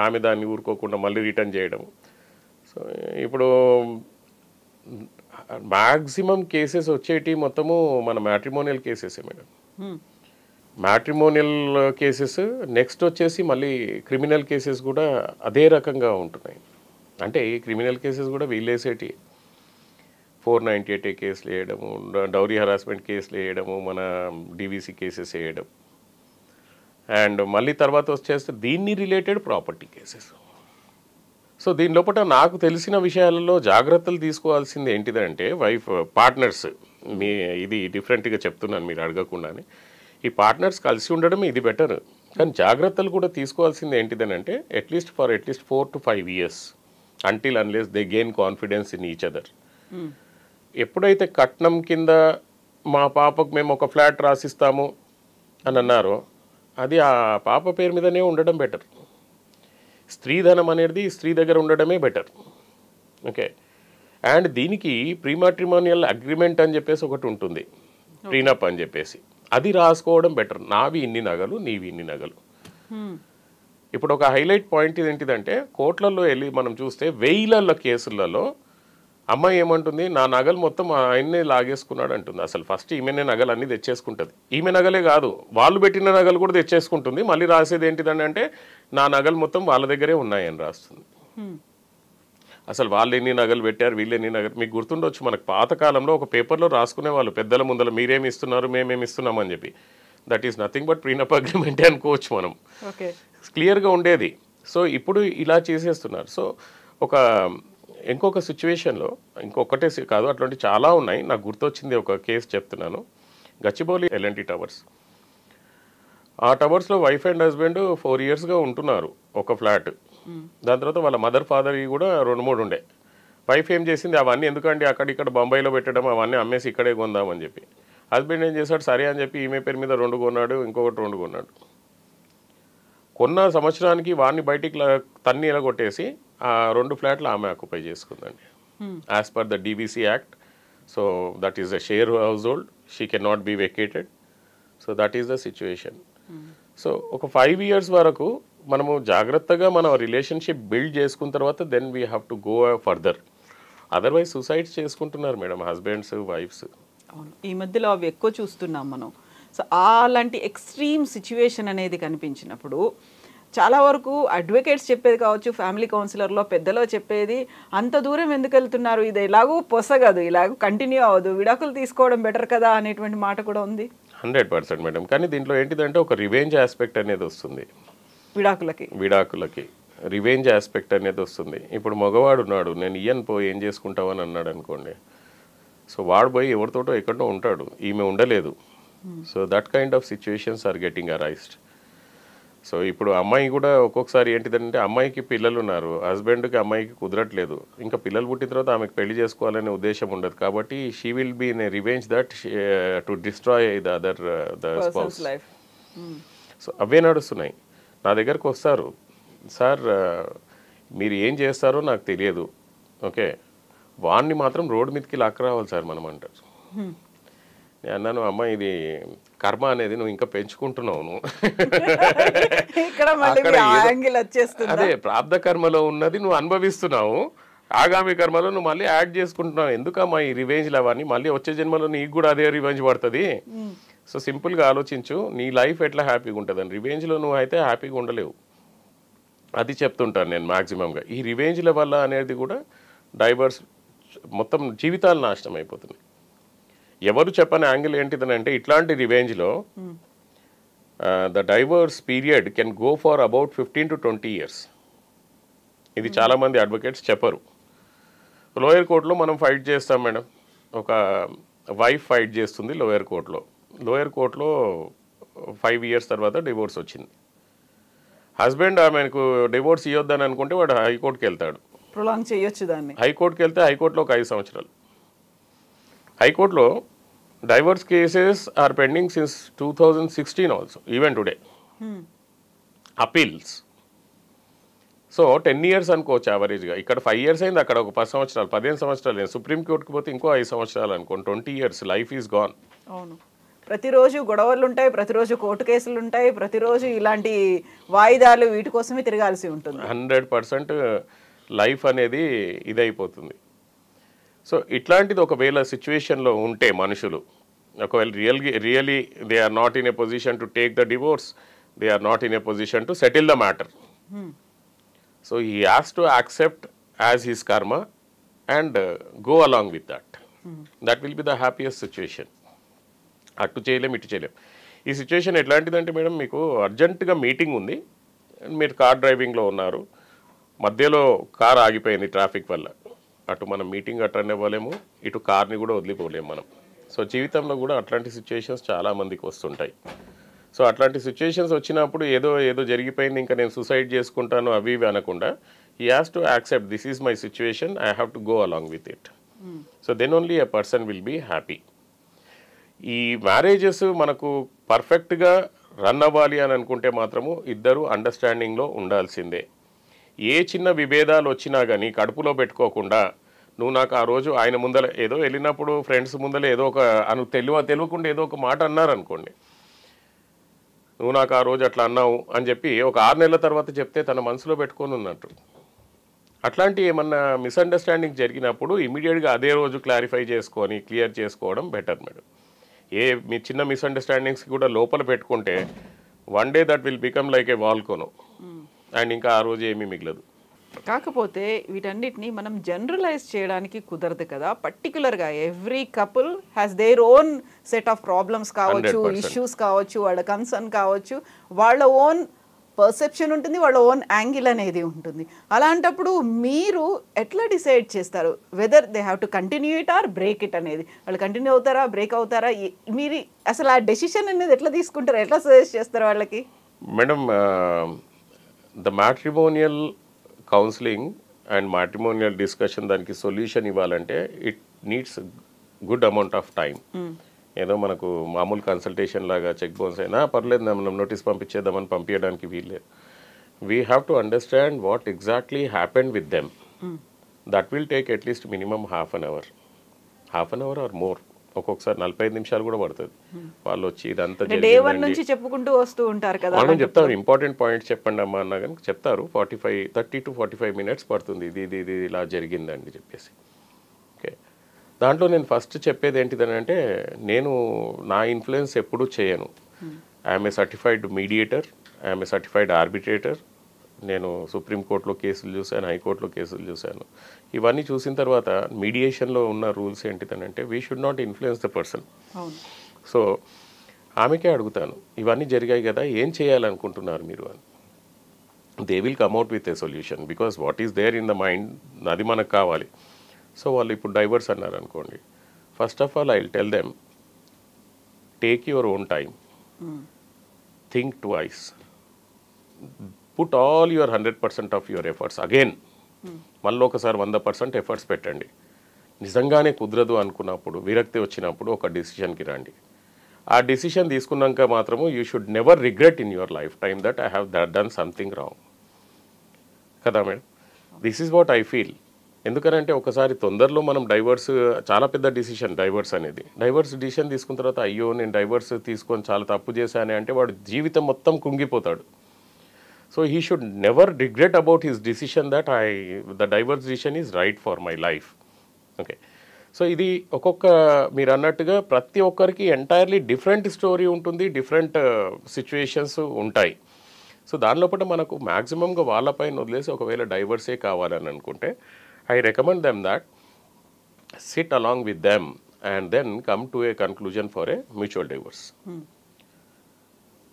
ఆమె దాన్ని ఊరుకోకుండా మళ్ళీ రిటర్న్ చేయడము. సో ఇప్పుడు మ్యాక్సిమం కేసెస్ వచ్చేటి మొత్తము మన మ్యాట్రిమోనియల్ కేసెసే మేడం. మ్యాట్రిమోనియల్ కేసెస్ నెక్స్ట్ వచ్చేసి మళ్ళీ క్రిమినల్ కేసెస్ కూడా అదే రకంగా ఉంటున్నాయి. అంటే ఈ క్రిమినల్ కేసెస్ కూడా వీళ్ళేసేటి 498A కేసులు వేయడము, డౌరీ హరాస్మెంట్ కేసులు వేయడము, మన డివిసి కేసెస్ వేయడం, అండ్ మళ్ళీ తర్వాత వచ్చేస్తే దీన్ని రిలేటెడ్ ప్రాపర్టీ కేసెస్. సో దీని లోపల నాకు తెలిసిన విషయాలలో జాగ్రత్తలు తీసుకోవాల్సింది ఏంటిదంటే, పార్ట్నర్స్ ఇది డిఫరెంట్గా చెప్తున్నాను మీరు అడగకుండానే, ఈ పార్ట్నర్స్ కలిసి ఉండడం ఇది బెటర్. కానీ జాగ్రత్తలు కూడా తీసుకోవాల్సింది ఏంటిదని అంటే, at least 4 to 5 years until unless they gain confidence in each other. ఎప్పుడైతే కట్నం కింద మా పాపకు మేము ఒక ఫ్లాట్ రాసిస్తాము అని అన్నారో, అది ఆ పాప పేరు మీదనే ఉండడం బెటర్. స్త్రీధనం అనేది స్త్రీ దగ్గర ఉండడమే బెటర్. ఓకే. అండ్ దీనికి ప్రీమాట్రిమోనియల్ అగ్రిమెంట్ అని చెప్పేసి ఒకటి ఉంటుంది, ప్రీనప్ అని చెప్పేసి, అది రాసుకోవడం బెటర్. నావి ఇన్ని నగలు, నీవి ఇన్ని నగలు. ఇప్పుడు ఒక హైలైట్ పాయింట్ ఏంటిదంటే, కోర్టులలో వెళ్ళి మనం చూస్తే 1000 కేసులలో అమ్మాయి ఏమంటుంది, నా నగలు మొత్తం ఆయన్నే లాగేసుకున్నాడు అంటుంది. అసలు ఫస్ట్ ఈమెనే నగలు అన్నీ తెచ్చేసుకుంటుంది. ఈమె నగలే కాదు, వాళ్ళు పెట్టిన నగలు కూడా తెచ్చేసుకుంటుంది. మళ్ళీ రాసేది ఏంటిదని అంటే, నా నగలు మొత్తం వాళ్ళ దగ్గరే ఉన్నాయని రాస్తుంది. అసలు వాళ్ళు ఎన్ని నగలు పెట్టారు, వీళ్ళు ఎన్ని నగలు. మీకు గుర్తుండొచ్చు, మనకు పాతకాలంలో ఒక పేపర్లో రాసుకునే వాళ్ళు పెద్దల ముందర, మీరేమి ఇస్తున్నారు మేమేమి ఇస్తున్నామని చెప్పి. That is nothing but prenup agreement అనుకోవచ్చు మనం. క్లియర్గా ఉండేది. సో ఇప్పుడు ఇలా చేసేస్తున్నారు. సో ఇంకొక సిచ్యువేషన్లో ఇంకొకటే కాదు, అట్లాంటి చాలా ఉన్నాయి. నాకు గుర్తొచ్చింది ఒక కేసు చెప్తున్నాను. Gachibowli LNT towers. ఆ టవర్స్లో వైఫ్ అండ్ హస్బెండ్ 4 yearsగా ఉంటున్నారు ఒక ఫ్లాట్. దాని తర్వాత వాళ్ళ మదర్ ఫాదర్ కూడా 2-3 ఉండే. వైఫ్ ఏం చేసింది, అవన్నీ ఎందుకండి అక్కడిక్కడ బొంబాయిలో పెట్టడం, అవన్నీ అమ్మేసి ఇక్కడే కొందామని చెప్పి. హస్బెండ్ ఏం చేశాడు, సరే అని చెప్పి ఈమె పేరు మీద 2 కొన్నాడు, ఇంకొకటి 2 కొన్నాడు. కొన్న సంవత్సరానికి వాడిని బయటికి తన్ని ఎలగొట్టేసి ఆ 2 ఫ్లాట్లు ఆమె ఆక్యుపై చేసుకుందండి. As per the DBC act. So that is the share household, she can not be vacated. So that is the situation. So ఒక 5 years వరకు మనము జాగ్రత్తగా మన రిలేషన్షిప్ బిల్డ్ చేసుకున్న తర్వాత then we have to go further. Otherwise suicides చేసుకుంటున్నారు madam husbands, wives. అవును, ఈ మధ్యలో అవి ఎక్కువ చూస్తున్నాం మనం. సో అలాంటి ఎక్స్ట్రీమ్ సిచ్యువేషన్ అనేది కనిపించినప్పుడు చాలా వరకు అడ్వకేట్స్ చెప్పేది కావచ్చు, ఫ్యామిలీ కౌన్సిలర్లో పెద్దలో చెప్పేది, అంత దూరం ఎందుకు వెళ్తున్నారు, ఇది ఎలాగూ పొసగదు, ఇలాగూ కంటిన్యూ అవ్వదు, విడాకులు తీసుకోవడం బెటర్ కదా అనేటువంటి మాట కూడా ఉంది. 100% మేడం. కానీ దీంట్లో ఏంటిదంటే ఒక రివెంజ్ ఆస్పెక్ట్ అనేది వస్తుంది. విడాకులకి రివెంజ్ ఆస్పెక్ట్ అనేది వస్తుంది. ఇప్పుడు మగవాడు ఉన్నాడు, నేను ఇయ్యను పోయి ఏం చేసుకుంటావు అని అన్నాడు అనుకోండి. సో వాడు పోయి ఎవరితోటో ఎక్కడో ఉంటాడు, ఈమె ఉండలేదు. So that kind of situations are getting arised. సో ఇప్పుడు అమ్మాయి కూడా ఒక్కొక్కసారి ఏంటిదంటే అమ్మాయికి పిల్లలు ఉన్నారు, హస్బెండ్కి అమ్మాయికి కుదరట్లేదు, ఇంకా పిల్లలు పుట్టిన తర్వాత ఆమెకు పెళ్లి చేసుకోవాలనే ఉద్దేశం ఉండదు. కాబట్టి she will be in a revenge that to destroy the other the spouse. So అవే నడుస్తున్నాయి. నా దగ్గరకు వస్తారు, సార్ మీరు ఏం చేస్తారో నాకు తెలియదు, ఓకే వాడిని మాత్రం రోడ్డు మీదకి లాక్కరావాలి సార్ మనం అంటారు. నేను అన్నాను, అమ్మ ఇది కర్మ అనేది నువ్వు ఇంకా పెంచుకుంటున్నావు, అదే ప్రాప్త కర్మలో ఉన్నది నువ్వు అనుభవిస్తున్నావు, ఆగామి కర్మలో నువ్వు మళ్ళీ యాడ్ చేసుకుంటున్నావు. ఎందుకమ్మా ఈ రివెంజ్లు అవన్నీ, మళ్ళీ వచ్చే జన్మలో నీకు కూడా అదే రివెంజ్ పడుతుంది. సో సింపుల్గా ఆలోచించు, నీ లైఫ్ ఎట్లా హ్యాపీగా ఉంటుందని. రివెంజ్లో నువ్వు అయితే హ్యాపీగా ఉండలేవు, అది చెప్తుంటాను నేను మ్యాక్సిమంగా. ఈ రివెంజ్ల వల్ల అనేది కూడా డైవర్స్ మొత్తం జీవితాలు నాశనం అయిపోతున్నాయి. ఎవరు చెప్పని యాంగిల్ ఏంటిదనంటే ఇట్లాంటి రివెంజ్లో the divorce period can go for about 15 to 20 years. ఇది చాలామంది అడ్వకేట్స్ చెప్పరు. లోయర్ కోర్టులో మనం ఫైట్ చేస్తాం మేడం. ఒక వైఫ్ ఫైట్ చేస్తుంది లోయర్ కోర్టులో. లోయర్ కోర్టులో 5 years తర్వాత డివోర్స్ వచ్చింది. హస్బెండ్ ఆమెకు డివోర్స్ ఇవ్వద్దని అనుకుంటే వాడు హైకోర్టుకి వెళ్తాడు, ప్రొలాంగ్ చేయొచ్చు దాన్ని. హైకోర్టుకి వెళ్తే హైకోర్టులో ఒక 5 సంవత్సరాలు. హైకోర్టులో divorce cases are pending since 2016 also, even today. Appeals. So 10 years అనుకోవచ్చు యావరేజ్గా. ఇక్కడ 5 years అయింది, అక్కడ ఒక 10 సంవత్సరాలు 15 సంవత్సరాలు అయింది. సుప్రీంకోర్టుకి పోతే ఇంకో 5 సంవత్సరాలు అనుకోండి, 20 years లైఫ్ ఈజ్ గాన్. అవును, ప్రతిరోజు గొడవలు ఉంటాయి, ప్రతిరోజు కోర్టు కేసులు ఉంటాయి, ప్రతిరోజు ఇలాంటి వాయిదాలు వీటి కోసమే తిరగాల్సి ఉంటుంది. 100% లైఫ్ అనేది ఇదైపోతుంది. సో ఇట్లాంటిది ఒకవేళ సిచ్యువేషన్లో ఉంటే మనుషులు ఒకవేళ really they are not in a position to take the divorce, they are not in a position to settle the matter. So he has to accept as his karma and go along with that. That will be the happiest situation. అటు చేయలేం ఇటు చేయలేం. ఈ situation ఎట్లాంటిదంటే madam, మీకు అర్జెంటుగా meeting ఉంది, మీరు car డ్రైవింగ్లో ఉన్నారు, మధ్యలో కార్ ఆగిపోయింది ట్రాఫిక్ వల్ల. అటు మనం మీటింగ్ అటెండ్ అవ్వలేము, ఇటు కార్ని కూడా వదిలిపోలేము మనం. సో జీవితంలో కూడా అట్లాంటి సిచ్యువేషన్స్ చాలామందికి వస్తుంటాయి. సో అట్లాంటి సిచ్యువేషన్స్ వచ్చినప్పుడు ఏదో జరిగిపోయింది, ఇంకా నేను సూసైడ్ చేసుకుంటాను అవి ఇవి అనకుండా he has to accept this is my situation, I have to go along with it. So then only a person will be happy. ఈ మ్యారేజెస్ మనకు పర్ఫెక్ట్గా రన్ అవ్వాలి అని అనుకుంటే మాత్రము ఇద్దరు అండర్స్టాండింగ్లో ఉండాల్సిందే. ఏ చిన్న విభేదాలు వచ్చినా కానీ కడుపులో పెట్టుకోకుండా, నువ్వు నాకు ఆ రోజు ఆయన ముందర ఏదో వెళ్ళినప్పుడు ఫ్రెండ్స్ ముందర ఏదో ఒక తెలియకుండా ఏదో ఒక మాట అన్నారనుకోండి, నువ్వు నాకు ఆ రోజు అట్లా అన్నావు అని చెప్పి ఒక 6 నెలల తర్వాత చెప్తే తన మనసులో పెట్టుకొని ఉన్నట్టు. అట్లాంటి ఏమన్నా మిస్అండర్స్టాండింగ్ జరిగినప్పుడు ఇమీడియట్గా అదే రోజు క్లారిఫై చేసుకొని క్లియర్ చేసుకోవడం బెటర్ మేడం. మీ చిన్న మిస్అండర్స్టాండింగ్స్ కూడా లోపల పెట్టుకుంటే one day that will become like a volcano, and ఇంకా ఆ రోజు ఏమీ మిగలదు. కాకపోతే వీటన్నిటిని మనం జనరలైజ్ చేయడానికి కుదరదు కదా. పర్టికులర్గా every couple has their own set of problems కావచ్చు, 100%. ఇష్యూస్ కావచ్చు, వాళ్ళ కన్సర్న్ కావచ్చు, వాళ్ళ ఓన్ పర్సెప్షన్ ఉంటుంది, వాళ్ళ ఓన్ యాంగిల్ అనేది ఉంటుంది. అలాంటప్పుడు మీరు ఎట్లా డిసైడ్ చేస్తారు whether they have to continue it or break it అనేది? వాళ్ళు కంటిన్యూ అవుతారా, బ్రేక్ అవుతారా? మీరు అసలు ఆ డెసిషన్ అనేది ఎట్లా తీసుకుంటారు, ఎట్లా సజెస్ట్ చేస్తారు వాళ్ళకి? Madam, the matrimonial counselling and matrimonial discussion దానికి సొల్యూషన్ ఇవ్వాలంటే it needs good amount of time. ఏదో మనకు మామూలు కన్సల్టేషన్ లాగా చెక్ బౌన్స్ అయినా పర్లేదు మనం నోటీస్ పంపించేద్దామని పంపించడానికి వీల్లేదు. We have to understand what exactly happened with them. That will take at least minimum half an hour or more. ఒక్కొక్కసారి 45 నిమిషాలు కూడా పడుతుంది. వాళ్ళు వచ్చి ఇదంతా డే వన్ నుంచి చెప్పుకుంటూ వస్తూ ఉంటారు కదా. మనం చెప్తారు ఇంపార్టెంట్ పాయింట్స్ చెప్పండి అమ్మా అన్నా కానీ చెప్తారు 30 to 45 మినిట్స్ పడుతుంది, ఇది ఇలా జరిగిందండి చెప్పేసి. ఓకే, దాంట్లో నేను ఫస్ట్ చెప్పేది ఏంటిదని అంటే, నేను నా ఇన్ఫ్లుయెన్స్ ఎప్పుడూ చేయను. I'm a certified mediator, I'm a certified arbitrator. నేను సుప్రీంకోర్టులో కేసులు చూశాను, హైకోర్టులో కేసులు చూశాను. ఇవన్నీ చూసిన తర్వాత మీడియేషన్లో ఉన్న రూల్స్ ఏంటిదనంటే we should not influence the person. So ఆమెకే అడుగుతాను, ఇవన్నీ జరిగాయి కదా, ఏం చేయాలనుకుంటున్నారు మీరు అని. They will come out with a solution because what is there in the mind అది మనకు కావాలి. సో వాళ్ళు ఇప్పుడు డైవర్స్ అన్నారు అనుకోండి, first of all I will tell them take your own time, think twice, put all your 100% of your efforts again. మళ్ళీ ఒకసారి 100% efforts పెట్టండి. నిజంగానే కుదరదు అనుకున్నప్పుడు, విరక్తి వచ్చినప్పుడు ఒక డెసిషన్కి రండి. ఆ డెసిషన్ తీసుకున్నాక మాత్రము you should never regret in your life time that I have done something wrong కదా madam. This is what I feel. ఎందుకనంటే ఒకసారి తొందరలో మనం డైవర్స్, చాలా పెద్ద డిసిషన్ డైవర్స్ అనేది. డైవర్స్ డిసిషన్ తీసుకున్న తర్వాత అయ్యో నేను డైవర్స్ తీసుకొని చాలా తప్పు చేశానే అంటే వాడు జీవితం మొత్తం కుంగిపోతాడు. So he should never regret about his decision that the divorce decision is right for my life. Okay, so ఇది ఒక్కొక్క మీరు అన్నట్టుగా ప్రతి ఒక్కరికి ఎంటైర్లీ డిఫరెంట్ స్టోరీ ఉంటుంది, డిఫరెంట్ సిచ్యువేషన్స్ ఉంటాయి. సో దానిలోపల మనకు మ్యాక్సిమంగా వాళ్ళపైన వదిలేసి ఒకవేళ డైవర్సే కావాలని అనుకుంటే I recommend them that sit along with them and then come to a conclusion for a mutual divorce.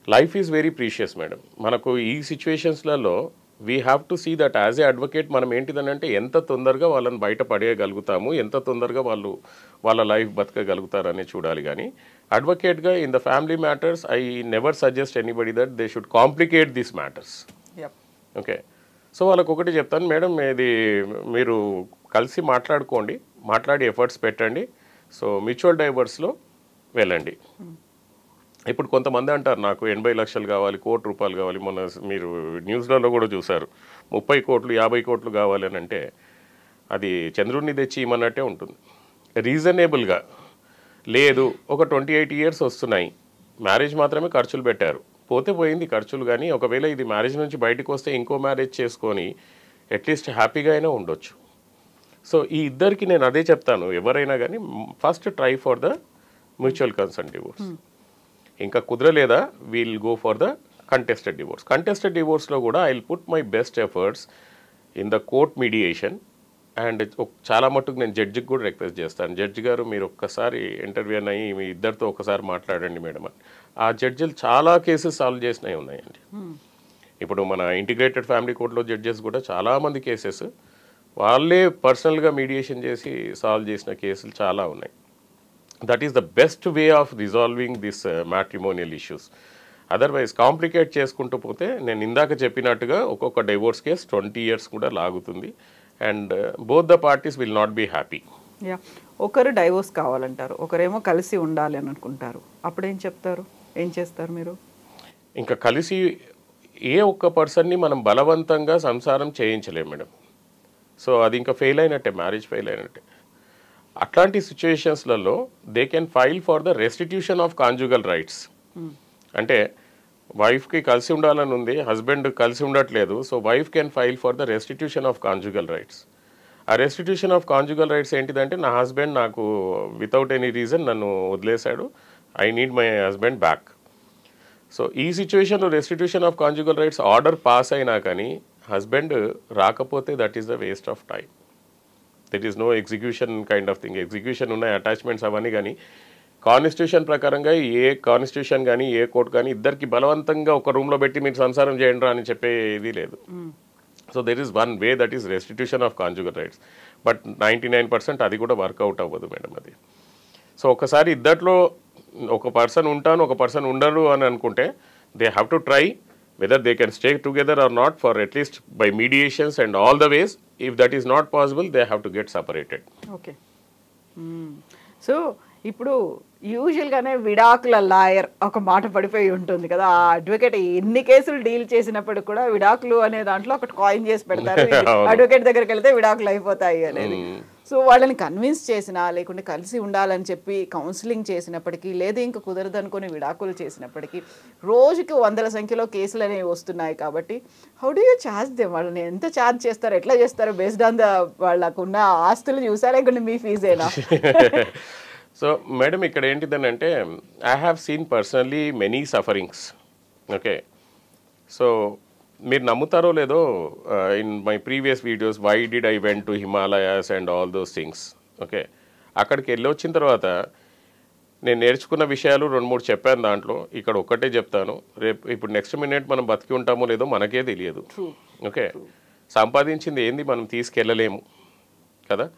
Life is very precious, madam. మనకు ఈ సిచ్యువేషన్స్లలో we have to see that as a advocate మనం ఏంటిదనంటే ఎంత తొందరగా వాళ్ళని బయట పడేయగలుగుతాము, ఎంత తొందరగా వాళ్ళ లైఫ్ బతకగలుగుతారని చూడాలి. కానీ అడ్వకేట్గా in the family matters I never suggest anybody that they should complicate these matters. Okay, so వాళ్ళకు ఒకటి చెప్తాను మేడం, ఇది మీరు కలిసి మాట్లాడి ఎఫర్ట్స్ పెట్టండి. సో మ్యూచువల్ డైవర్స్లో వెళ్ళండి. ఇప్పుడు కొంతమంది అంటారు నాకు 80 లక్షలు కావాలి, ₹1 కోటి కావాలి. మొన్న మీరు న్యూస్లలో కూడా చూసారు 30 కోట్లు 50 కోట్లు కావాలి అని అంటే అది చంద్రుడిని తెచ్చి ఇమ్మన్నట్టే ఉంటుంది. రీజనబుల్గా లేదు, ఒక 28 ఇయర్స్ వస్తున్నాయి, మ్యారేజ్ మాత్రమే ఖర్చులు పెట్టారు, పోతే పోయింది ఖర్చులు. కానీ ఒకవేళ ఇది మ్యారేజ్ నుంచి బయటకు వస్తే ఇంకో మ్యారేజ్ చేసుకొని అట్లీస్ట్ హ్యాపీగా అయినా ఉండొచ్చు. సో ఈ ఇద్దరికి నేను అదే చెప్తాను, ఎవరైనా కానీ first try for the mutual consent divorce. ఇంకా కుదరలేదా we'll go for the contested divorce. Contested డివోర్స్లో కూడా I will put my best efforts in the court mediation. And చాలా మట్టుకు నేను జడ్జికి కూడా రిక్వెస్ట్ చేస్తాను, జడ్జి గారు మీరు ఒక్కసారి ఇంటర్వ్యూ అయ్యి మీ ఇద్దరితో ఒకసారి మాట్లాడండి మేడం అని. ఆ జడ్జిలు చాలా కేసెస్ సాల్వ్ చేసినవి ఉన్నాయండి. ఇప్పుడు మన ఇంటిగ్రేటెడ్ ఫ్యామిలీ కోర్టులో జడ్జెస్ కూడా చాలామంది కేసెస్ వాళ్ళే పర్సనల్గా మీడియేషన్ చేసి సాల్వ్ చేసిన కేసులు చాలా ఉన్నాయి. That is the best way of resolving this matrimonial issues. Otherwise complicate చేసుకుంటూ పోతే నేను ఇందాక చెప్పినట్టుగా ఒక్కొక్క డివోర్స్ కేసు 20 ఇయర్స్ కూడా లాగుతుంది. And both the parties will not be happy. ఒకరు డైవోర్స్ కావాలంటారు, ఒకరేమో కలిసి ఉండాలి అని అనుకుంటారు. అప్పుడు ఏం చెప్తారు, ఏం చేస్తారు మీరు? ఇంకా కలిసి ఏ ఒక్క పర్సన్ని మనం బలవంతంగా సంసారం చేయించలేము మేడం. సో అది ఇంకా ఫెయిల్ అయినట్టే, మ్యారేజ్ ఫెయిల్ అయినట్టే. అట్లాంటి సిచ్యువేషన్స్లలో they can file for the restitution of conjugal rights. అంటే వైఫ్కి కలిసి ఉండాలని ఉంది, హస్బెండ్ కలిసి ఉండట్లేదు, so wife can file for the restitution of conjugal rights. ఆ రెస్టిట్యూషన్ ఆఫ్ కాంజుగల్ రైట్స్ ఏంటిదంటే నా హస్బెండ్ నాకు వితౌట్ ఎనీ రీజన్ నన్ను వదిలేశాడు, I need my husband back. So ఈ సిచ్యువేషన్లో restitution of conjugal rights order pass అయినా కానీ హస్బెండ్ రాకపోతే that is the waste of time. That is no execution kind of thing. Execution ఉన్నాయి, attachments అవన్నీ, కానీ కాన్స్టిట్యూషన్ ప్రకారంగా ఏ కాన్స్టిట్యూషన్ కానీ ఏ కోర్టు కానీ ఇద్దరికి బలవంతంగా ఒక రూమ్లో పెట్టి మీరు సంసారం చేయండి అని చెప్పేది లేదు. So there is one way, that is restitution of conjugal rights. But 99% అది కూడా వర్కౌట్ అవ్వదు మేడం అది. సో ఒకసారి ఇద్దట్లో ఒక పర్సన్ ఉంటాను ఒక పర్సన్ ఉండరు అని అనుకుంటే they have to try whether they can stay together or not for at least by mediations and all the ways. If that is not possible, they have to get separated. Okay. So ఇప్పుడు యూజువల్గానే విడాకుల lawyer ఒక మాట పడిపోయి ఉంటుంది కదా, ఆ advocate ఎన్ని కేసులు డీల్ చేసినప్పుడు కూడా విడాకులు అనే దాంట్లో ఒకటి కాయిన్ చేసి పెడతారు, అడ్వకేట్ దగ్గరికి వెళ్తే విడాకులు అయిపోతాయి అనేది. సో వాళ్ళని కన్విన్స్ చేసినా లేకుంటే కలిసి ఉండాలని చెప్పి కౌన్సిలింగ్ చేసినప్పటికీ, లేదా ఇంకా కుదరదు అనుకుని విడాకులు చేసినప్పటికీ రోజుకి 100ల సంఖ్యలో కేసులు అనేవి వస్తున్నాయి. కాబట్టి how do you charge them? వాళ్ళని ఎంత ఛార్జ్ చేస్తారు, ఎట్లా చేస్తారు? బేస్డ్ ఆన్ ద వాళ్ళకున్న ఆస్తులు చూసారా లేకుంటే మీ ఫీజేనా? సో మేడం ఇక్కడ ఏంటిదని అంటే I have seen personally many sufferings. Okay, so మీరు నమ్ముతారో లేదో, in my previous videos why did I went to Himalayas and all those things. Okay, అక్కడికి వెళ్ళి వచ్చిన తర్వాత నేను నేర్చుకున్న విషయాలు 2-3 చెప్పాను. దాంట్లో ఇక్కడ ఒక్కటే చెప్తాను, రేపు ఇప్పుడు నెక్స్ట్ మినిట్ మనం బతికి ఉంటామో లేదో మనకే తెలియదు. ఓకే, సంపాదించింది ఏంది మనం తీసుకెళ్ళలేము కదా.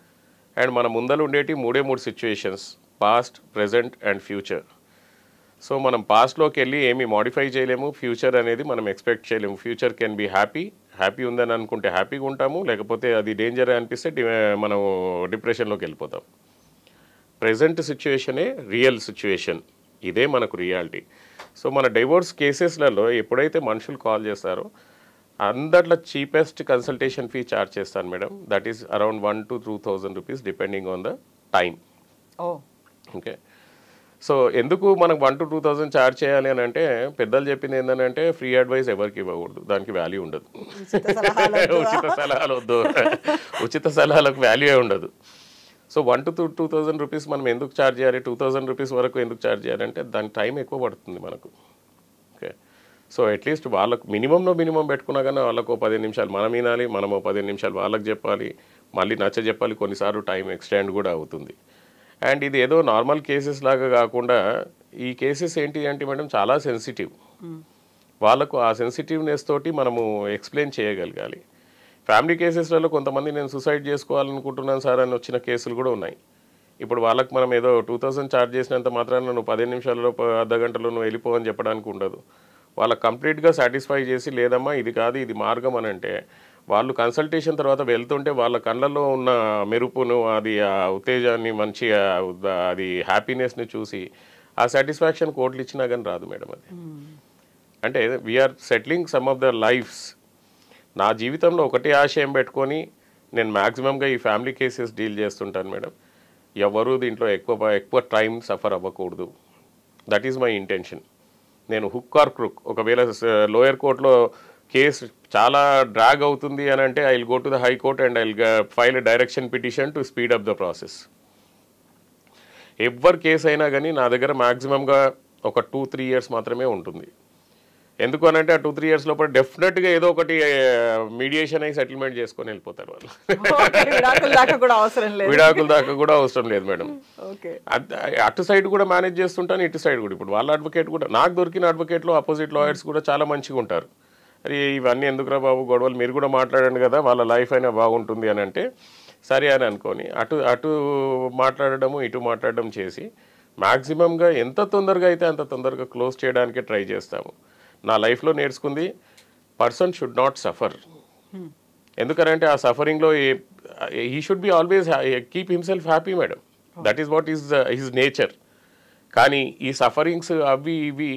అండ్ మన ముందర ఉండేటి 3 situations, past, present and future. So మనం పాస్ట్లోకి వెళ్ళి ఏమి మాడిఫై చేయలేము, ఫ్యూచర్ అనేది మనం ఎక్స్పెక్ట్ చేయలేము. ఫ్యూచర్ కెన్ బి హ్యాపీ ఉందని అనుకుంటే హ్యాపీగా ఉంటాము, లేకపోతే అది డేంజర్ అనిపిస్తే మనం డిప్రెషన్లోకి వెళ్ళిపోతాం. ప్రెజెంట్ సిచ్యువేషనే రియల్ సిచ్యువేషన్, ఇదే మనకు రియాలిటీ. సో మన డైవోర్స్ కేసెస్లలో ఎప్పుడైతే మనుషులు కాల్ చేస్తారో అందట్లో చీపెస్ట్ కన్సల్టేషన్ ఫీ ఛార్జ్ చేస్తాను madam. That is around 1,000 to 2,000 rupees depending on the time. Okay, so ఎందుకు మనకు 1,000 to 2,000 ఛార్జ్ చేయాలి అని అంటే పెద్దలు చెప్పింది ఏంటంటే ఫ్రీ అడ్వైస్ ఎవరికి ఇవ్వకూడదు, దానికి వాల్యూ ఉండదు. ఉచిత సలహాలు వద్దు, ఉచిత సలహాలకు వాల్యూ ఉండదు. సో 1,000 to 2,000 రూపీస్ మనం ఎందుకు ఛార్జ్ చేయాలి, 2,000 రూపీస్ వరకు ఎందుకు ఛార్జ్ చేయాలంటే దాని టైం ఎక్కువ పడుతుంది మనకు. ఓకే, సో అట్లీస్ట్ వాళ్ళకు మినిమం పెట్టుకున్నా కానీ వాళ్ళకు 15 నిమిషాలు మనం వినాలి, మనము 15 నిమిషాలు వాళ్ళకి చెప్పాలి, మళ్ళీ నచ్చ చెప్పాలి, కొన్నిసార్లు టైం ఎక్స్టెండ్ కూడా అవుతుంది. అండ్ ఇది ఏదో నార్మల్ కేసెస్ లాగా కాకుండా ఈ కేసెస్ ఏంటి అంటే మేడం చాలా సెన్సిటివ్. వాళ్ళకు ఆ సెన్సిటివ్నెస్ తోటి మనము ఎక్స్ప్లెయిన్ చేయగలగాలి. ఫ్యామిలీ కేసెస్లలో కొంతమంది నేను సూసైడ్ చేసుకోవాలనుకుంటున్నాను సార్ అని వచ్చిన కేసులు కూడా ఉన్నాయి. ఇప్పుడు వాళ్ళకి మనం ఏదో 2,000 ఛార్జ్ చేసినంత మాత్రాన నువ్వు 15 నిమిషాలలో అర్ధ గంటలో నువ్వు వెళ్ళిపోవని చెప్పడానికి ఉండదు. వాళ్ళకి కంప్లీట్గా సాటిస్ఫై చేసి లేదమ్మా ఇది కాదు ఇది మార్గం అని అంటే వాళ్ళు కన్సల్టేషన్ తర్వాత వెళ్తుంటే వాళ్ళ కళ్ళల్లో ఉన్న మెరుపును, అది ఆ ఉత్తేజాన్ని, మంచి అది హ్యాపీనెస్ని చూసి ఆ సాటిస్ఫాక్షన్ కోట్లు ఇచ్చినా కానీ రాదు మేడం. అది అంటే we are settling some of the lives. నా జీవితంలో ఒకటే ఆశయం పెట్టుకొని నేను మ్యాక్సిమంగా ఈ ఫ్యామిలీ కేసెస్ డీల్ చేస్తుంటాను మేడం. ఎవరు దీంట్లో ఎక్కువ టైం సఫర్ అవ్వకూడదు. That is my intention. నేను హుక్ ఆర్ క్రుక్, ఒకవేళ లోయర్ కోర్టులో కేసు చాలా డ్రాగ్ అవుతుంది అని అంటే I will go to the high court and I will file a direction petition to speed up the process. ఎవరి కేసు అయినా కానీ నా దగ్గర మ్యాక్సిమంగా ఒక 2-3 ఇయర్స్ మాత్రమే ఉంటుంది. ఎందుకు అని అంటే ఆ 2-3 ఇయర్స్ లోపల డెఫినెట్గా ఏదో ఒకటి మీడియేషన్ అయి సెటిల్మెంట్ చేసుకొని వెళ్ళిపోతారు వాళ్ళు. విడాకుల దాకా కూడా అవసరం లేదు మేడం. అటు సైడ్ కూడా మేనేజ్ చేస్తుంటాను, ఇటు సైడ్ కూడా. ఇప్పుడు వాళ్ళ అడ్వకేట్ కూడా నాకు దొరికిన అడ్వకేట్లో అపోజిట్ లాయర్స్ కూడా చాలా మంచిగా ఉంటారు. అరే ఇవన్నీ ఎందుకురా బాబు గొడవలు, మీరు కూడా మాట్లాడండి కదా వాళ్ళ లైఫ్ అయినా బాగుంటుంది అని అంటే సరే అని అనుకొని అటు మాట్లాడడము ఇటు మాట్లాడడం చేసి మ్యాక్సిమంగా ఎంత తొందరగా అయితే అంత తొందరగా క్లోజ్ చేయడానికే ట్రై చేస్తాము. నా లైఫ్లో నేర్చుకుంది పర్సన్ షుడ్ నాట్ సఫర్. ఎందుకనంటే ఆ సఫరింగ్లో he should be always keep himself happy madam. That is what is his nature. కానీ ఈ సఫరింగ్స్ అవి ఇవి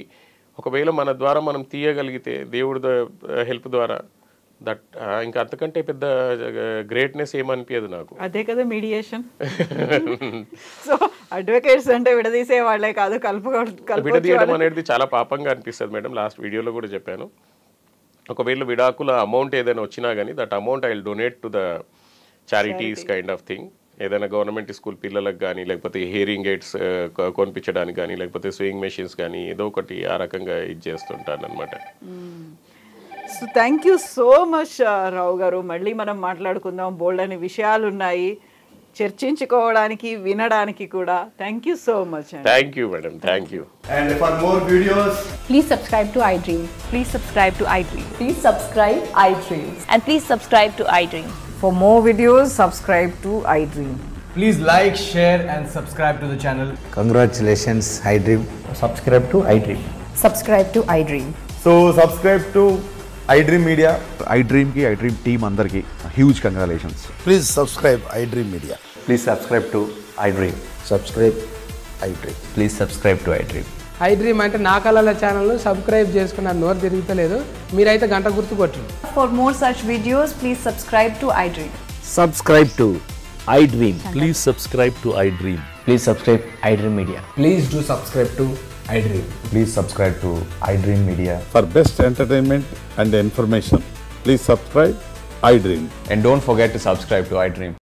ఒకవేళ మన ద్వారా మనం తీయగలిగితే దేవుడి హెల్ప్ ద్వారా దట్ ఇంకా అంతకంటే పెద్ద గ్రేట్నెస్ ఏమనిపించదు నాకు. అదే కదా మీడియేషన్. సో అడ్వకేట్స్ అంటే విడదీసే వాళ్ళే కాదు, విడదీయడం అనేది చాలా పాపంగా అనిపిస్తుంది మేడం. లాస్ట్ వీడియోలో కూడా చెప్పాను, ఒకవేళ విడాకుల అమౌంట్ ఏదైనా వచ్చినా కానీ that amount I will donate to the charities kind of thing. ఏదైనా గవర్నమెంట్ స్కూల్ పిల్లలకు కానీ, లేకపోతే హియరింగ్ ఎయిడ్స్ కొనిపించడానికి కానీ, లేకపోతే స్వింగ్ మెషిన్స్ కానీ ఏదో ఒకటి ఆ రకంగా ఇది చేస్తుంటాను అనమాట. So thank you so much Rao గారు. మళ్ళీ మనం మాట్లాడుకుందాం, బోల్డ్ అనే విషయాలు ఉన్నాయి చర్చించుకోవడానికి, వినడానికి కూడా. Thank you so much. Thank you madam, thank you. And for more videos, Please subscribe to iDream. Please subscribe to iDream. Please subscribe iDream. And please subscribe to iDream. For more videos, subscribe to iDream. please like, share and subscribe to the channel. Congratulations, iDream. Subscribe to iDream. Subscribe to iDream. So subscribe to iDream Media. iDream ki iDream team andarki huge congratulations. Please subscribe iDream Media. Please subscribe to iDream. Subscribe iDream. Please subscribe to iDream. iDream అంటే నా కళల ఛానల్ను subscribe చేసుకున్న నోరు తిరుగుతలేదు, మీరైతే గంట గుర్తు కొట్టండి. For more such videos, please subscribe to iDream. Subscribe to iDream. Please subscribe to iDream. Please subscribe iDream Media. Please do subscribe to iDream. Please subscribe to iDream Media. For best entertainment and information, please subscribe iDream. And don't forget to subscribe to iDream.